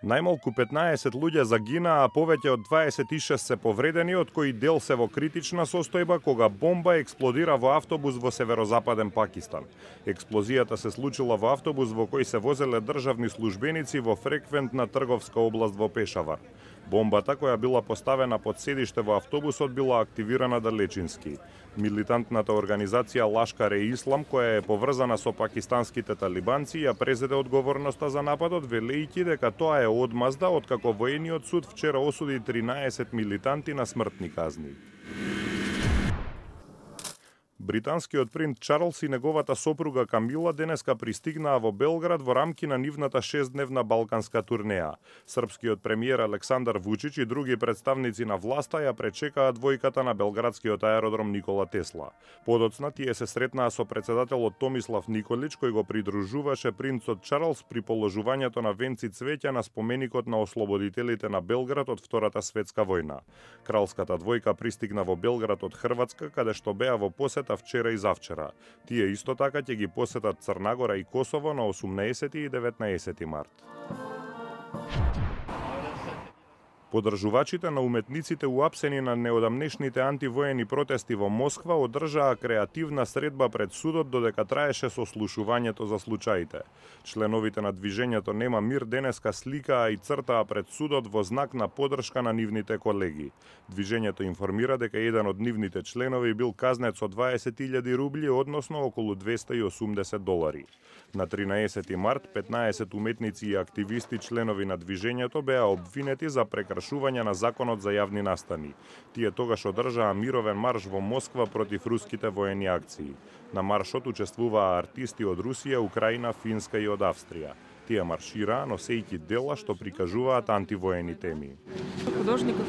Најмалку 15 луѓе загинаа, а повеќе од 26 се повредени, од кои дел се во критична состојба кога бомба експлодира во автобус во северозападен Пакистан. Експлозијата се случила во автобус во кој се возеле државни службеници во фреквентна трговска област во Пешавар. Бомбата, која била поставена под седиште во автобусот, била активирана далечински. Милитантната организација Лашкар-е-Ислам, која е поврзана со пакистанските талибанци, ја презеде одговорноста за нападот, велејќи дека тоа е одмазда откако воениот суд вчера осуди 13 милитанти на смртни казни. Британскиот принц Чарлс и неговата сопруга Камила денеска пристигнаа во Белград во рамки на нивната 6-дневна балканска турнеја. Српскиот премиер Александар Вучич и други представници на власта ја пречекаа двојката на белградскиот аеродром Никола Тесла. Подоцна тие се сретнаа со председателот Томислав Николич, кој го придружуваше принцот Чарлс при положувањето на венци цвеќа на споменикот на ослободителите на Белград од Втората светска војна. Кралската двојка пристигна во Белград од Хрватска, каде што беа во посета вчера и завчера. Тие исто така ќе ги посетат Црнагора и Косово на 18 и 19 март. Подржувачите на уметниците уапсени на неодамнешните антивоени протести во Москва одржаа креативна средба пред судот додека траеше сослушувањето за случаите. Членовите на движењето Нема мир денеска сликаа и цртаа пред судот во знак на поддршка на нивните колеги. Движењето информира дека еден од нивните членови бил казнет со 20.000 рубли, односно околу $280. На 13 март 15 уметници и активисти членови на движењето беа обвинети за прекршување на законот за јавни настани. Тие тогаш одржаа мировен марш во Москва против руските воени акции. На маршот учествуваа артисти од Русија, Украина, Финска и од Австрија. Тие маршираа носејќи дела што прикажуваат антивоени теми. Художников